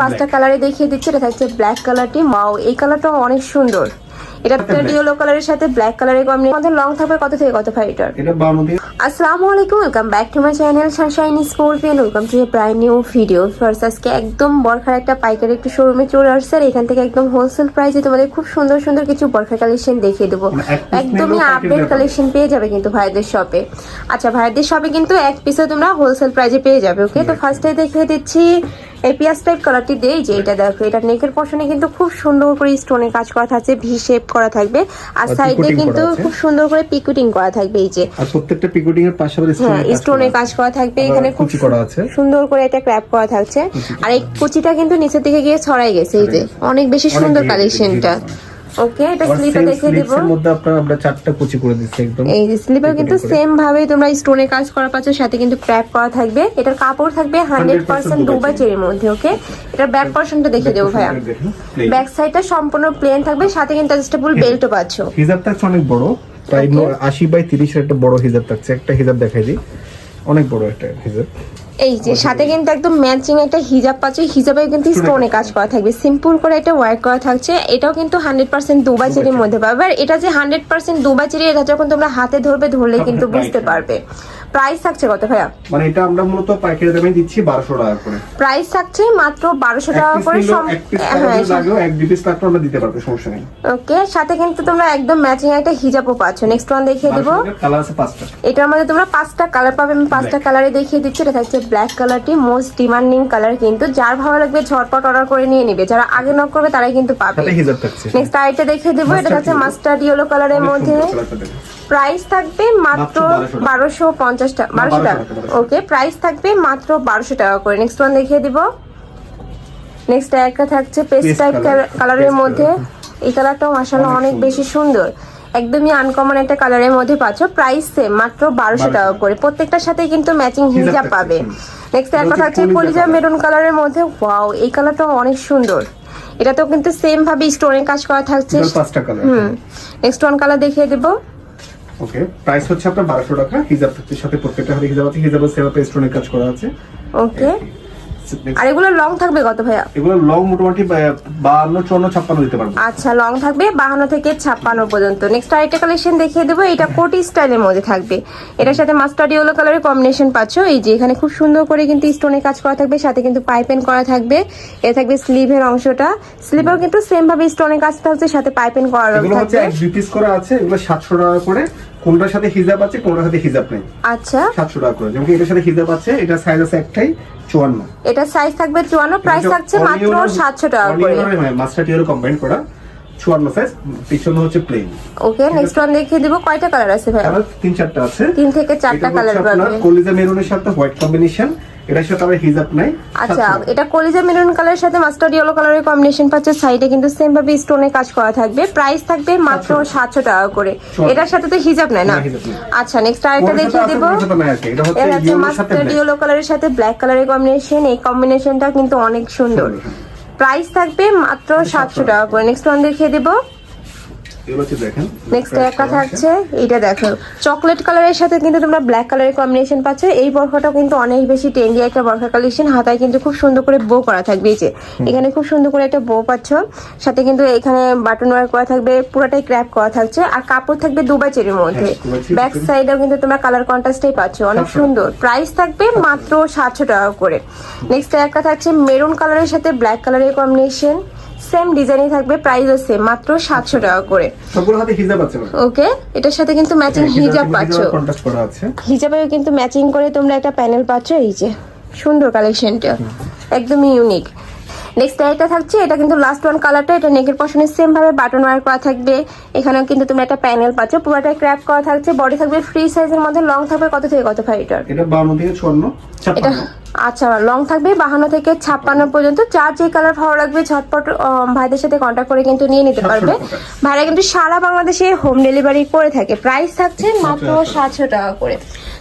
পাঁচটা কালারে দেখিয়ে দিচ্ছি। এটা থাকছে ব্ল্যাক কালারটি। মাও এই কালারটা অনেক সুন্দর। এটা ইয়েলো কালারের সাথে ব্ল্যাক কালারের কম্বিনেশন। আমাদের লং থাকবে কত থেকে কত ভাই এটার? এটা 52 দিয়ে। আসসালামু আলাইকুম, welcome back to my channel Sunshine scorpion. Welcome to A brand new video. First আজকে একদম বরখার একটা পাইকারি একটু শোরুমে চলে আসছে আর এখান থেকে একদম হোলসেল প্রাইসে তোমাদের খুব সুন্দর সুন্দর কিছু বরখা কালেকশন দেখিয়ে দেবো। একদমই আপডেট কালেকশন পেয়ে যাবে কিন্তু ভাইদের শপে। আচ্ছা, ভাইদের শপে কিন্তু এক পিসে তোমরা হোলসেল প্রাইসে পেয়ে যাবে। ওকে, তো ফার্স্টে দেখিয়ে দিচ্ছি এই পিয়াজ টাইপ কালারটি দেই যে এটা দেখো, এটা নেকের পশনে কিন্তু খুব সুন্দর করে স্টোনের কাজ করা থাকছে, ভি শেপ করা থাকবে আর সাইডে কিন্তু খুব সুন্দর করে পিকুটিং করা থাকবে। এই যে আর প্রত্যেকটা পিকুটিং এর পাশাপাশি স্টোনের কাজ করা থাকবে। এখানে খুব কুচি করা আছে, সুন্দর করে এটা ক্র্যাপ করা থাকছে আর এই কুচিটা কিন্তু নিচের দিকে গিয়ে ছড়াই গেছে। এই যে অনেক বেশি সুন্দর কালেকশনটা। ওকে, এটা স্লিপার দেখিয়ে দেব। এর মধ্যে আমরা চারটা কুচি করে দিচ্ছি একদম। এই যে স্লিপার কিন্তু সেম ভাবে তোমরা স্টোনে কাজ করা পাচ্ছ, সাথে কিন্তু ক্র্যাপ করা থাকবে। এটার কাপড় থাকবে 100% দুবাই চেরির মধ্যে। ওকে, এটার ব্যাক পোরশনটা দেখিয়ে দেব ভাইয়া। ব্যাক সাইডটা সম্পূর্ণ প্লেন থাকবে, সাথে কিন্তু অ্যাডজাস্টেবল বেল্টও পাচ্ছ। হিজাব থাকছে অনেক বড়, প্রায় 80/30 এর একটা বড় হিজাব থাকছে। একটা হিজাব দেখাই দিই, অনেক বড় একটা হিজাব। এই যে সাথে কিন্তু একদম ম্যাচিং একটা হিজাব পাচ্ছ। হিজাবে কিন্তু স্টোনে কাজ করা থাকবে, সিম্পল করে এটা ওয়ার্ক করা থাকছে। এটাও কিন্তু 100% দুবাই চেরির মধ্যে পাবে। আর এটা যে 100% দুবাই চেরি, এটা যখন তোমরা হাতে ধরলে কিন্তু বুঝতে পারবে। প্রাইস থাকছে কত ভাইয়া? মানে এটা আমরা মূলত পাইকারি দামে দিচ্ছি 1200 টাকা করে। প্রাইস থাকছে মাত্র 1200 টাকা করে। এক পিস লাগলে আমরা দিতে পারবো, সমস্যা নেই। ওকে, সাথে কিন্তু তোমরা একদম ম্যাচিং একটা হিজাবও পাচ্ছ। নেক্সট ওয়ান দেখিয়ে দেব। কালার আছে 5টা। এটার মধ্যে তোমরা 5টা কালার পাবে। আমি 5টা কালারে দেখিয়ে দিচ্ছি। এটা থাকছে ব্ল্যাক কালারটি, মোস্ট ডিমান্ডিং কালার। কিন্তু যার ভালো লাগবে ঝটপট অর্ডার করে নিয়ে নিবে, যারা আগে নক করবে তারাই কিন্তু পাবে। নেক্সট আরেকটা দেখিয়ে দেব। এটা থাকছে মাস্টার্ড ইয়েলো কালারের মধ্যে। প্রাইস থাকবে মাত্র 1250 টাকা। ওকে, প্রাইস থাকবে মাত্র 1200 টাকা করে। নেক্সট ওয়ান দেখিয়ে দিব। নেক্সট একটা থাকছে পেস্ট টাইপ কালারের মধ্যে। এই কালারটাও মাশাআল্লাহ অনেক বেশি সুন্দর, একদমই আনকমন একটা কালারের মধ্যে পাচ্ছ। প্রাইস সেম মাত্র 1200 টাকা করে। প্রত্যেকটার সাথে কিন্তু ম্যাচিং হিজাব পাবে। নেক্সট একটা থাকছে কলিজা মেরুন কালারের মধ্যে। ওয়াও, এই কালারটাও অনেক সুন্দর। এটাতেও কিন্তু সেম ভাবে স্টোনের কাজ করা থাকছে। নেক্সট ওয়ান কালার দেখিয়ে দেব। ওকে, প্রাইস হচ্ছে আপনার 1200 টাকা। হিজাব থাকছে সাথে, প্রত্যেকটা হাতে হিজাব আছে। হিজাবের সেলফ স্টোনের কাজ করা আছে। ওকে, আর এগুলো লং থাকবে কত ভাইয়া? এগুলো লং মোটামুটি 52, 54, 56 দিতে পারবো। আচ্ছা, লং থাকবে 52 থেকে 56 পর্যন্ত। নেক্সট আরেকটা কালেকশন দেখিয়ে দেবো। এটা কোটি স্টাইলের মধ্যে থাকবে। এটার সাথে মাস্টার্ড ইয়েলো কালারের কম্বিনেশন পাচ্ছ। এই যে এখানে খুব সুন্দর করে কিন্তু স্টোনে কাজ করা থাকবে, সাথে কিন্তু পাইপেন করা থাকবে। এটা থাকবে স্লিভের অংশটা। স্লিভেও কিন্তু সেম ভাবে স্টোনে কাজ থাকছে, সাথে পাইপেন করা এগুলো হচ্ছে এক দুই পিস করা আছে। এগুলো 700 টাকা করে। কোনটার সাথে হিজাব আছে, কোনটার সাথে হিজাব নেই। আচ্ছা, 700 টাকা করে। যেমন এটার সাথে হিজাব আছে, এটা সাইজ আছে একটাই 54। এটা সাইজ থাকবে 54, প্রাইস থাকছে মাত্র 700 টাকা করে। মাস্টার্ড ইয়েলো কম্বাইন করা 54 সাইজ, পিছনে হচ্ছে প্লেন। ওকে, নেক্সট ওয়ান দেখিয়ে দিব। কয়টা কালার আছে ভাই? কালার 3-4টা আছে। 3 থেকে 4টা কালার পাবে। কলিজা মেরুনের সাথে হোয়াইট কম্বিনেশন। এটার সাথে আবার হিজাব নাই। আচ্ছা, এটা কলিজা মেরুন কালারের সাথে মাস্টার্ড ইয়েলো কালারের কম্বিনেশন পাচ্ছে। সাইডে কিন্তু সেম ভাবে স্টোনে কাজ করা থাকবে। প্রাইস থাকবে মাত্র 700 টাকা করে। এটার সাথে তো হিজাব নাই না? আচ্ছা, নেক্সট আরেকটা দেখিয়ে দেব। এটা হচ্ছে মাস্টার্ড ইয়েলো কালারের সাথে ব্ল্যাক কালারের কম্বিনেশন। এই কম্বিনেশনটা কিন্তু অনেক সুন্দর। প্রাইস থাকবে মাত্র 700 টাকা করে। নেক্সট ওয়ান দেখিয়ে দেব। নেক্সট একটা থাকছে, এটা দেখো চকলেট কালারের সাথে কিন্তু তোমরা ব্ল্যাক কালারের কম্বিনেশন পাচ্ছ। এই বরখাটাও কিন্তু অনেক বেশি ট্রেন্ডি একটা বরখা কালেকশন। হাতায় কিন্তু খুব সুন্দর করে বো করা থাকবে। এই যে এখানে খুব সুন্দর করে একটা বো পাচ্ছ, সাথে কিন্তু এখানে বাটন ওয়ার্ক করা থাকবে, পুরোটাই ক্র্যাপ করা থাকছে। আর কাপড় থাকবে দুবাই চেরির মধ্যে। ব্যাক সাইডেও কিন্তু তোমরা কালার কন্ট্রাস্টেই পাচ্ছ, অনেক সুন্দর। প্রাইস থাকবে মাত্র 700 টাকা করে। নেক্সট একটা থাকছে মেরুন কালারের সাথে ব্ল্যাক কালারের কম্বিনেশন। সেম ডিজাইনই থাকবে, প্রাইসও সেম মাত্র 700 টাকা করে। সবগুলো হাতে হিজাব আছে। ওকে, এটার সাথে কিন্তু ম্যাচিং হিজাব পাচ্ছ। হিজাবেও কিন্তু ম্যাচিং করে তোমরা একটা প্যানেল পাচ্ছ। এই যে সুন্দর কালেকশনটা, একদমই ইউনিক। নেক্সট এটা থাকছে, এটা কিন্তু লাস্ট ওয়ান কালারটা। এটা নেকের পশনে সেম ভাবে বাটন ওয়ার্ক করা থাকবে। এখানেও কিন্তু তোমরা একটা প্যানেল পাচ্ছ, পুরোটা ক্র্যাপ করা থাকছে। বডি থাকবে ফ্রি সাইজের মধ্যে। লং থাকবে কত থেকে কত ভাই এটার? এটা 52 থেকে 54। এটা আচ্ছা, লং থাকবে 52 থেকে 56 পর্যন্ত। যার যে কালার ভালো লাগবে ঝটপট ভাইদের সাথে কন্ট্যাক্ট করে কিন্তু নিয়ে নিতে পারবে। ভাইরা কিন্তু সারা বাংলাদেশে হোম ডেলিভারি করে থাকে। প্রাইস থাকছে মাত্র 700 টাকা করে।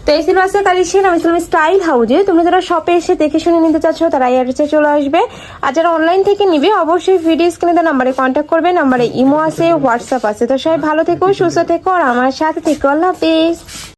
তো এই ছিল আজকে কালেকশন। আমি ছিলাম স্টাইল হাউজে। তোমরা যারা শপে এসে দেখে শুনে নিতে চাচ্ছ তারা এই অ্যাড্রেসে চলে আসবে। আর যারা অনলাইন থেকে নিবে অবশ্যই ভিডিও স্ক্রিনে দেওয়া নাম্বারে কন্ট্যাক্ট করবে। নাম্বারে ইমো আছে, হোয়াটসঅ্যাপ আছে। তো সবাই ভালো থেকো, সুস্থ থেকো আর আমার সাথে থেকো। আল্লাহ হাফেজ।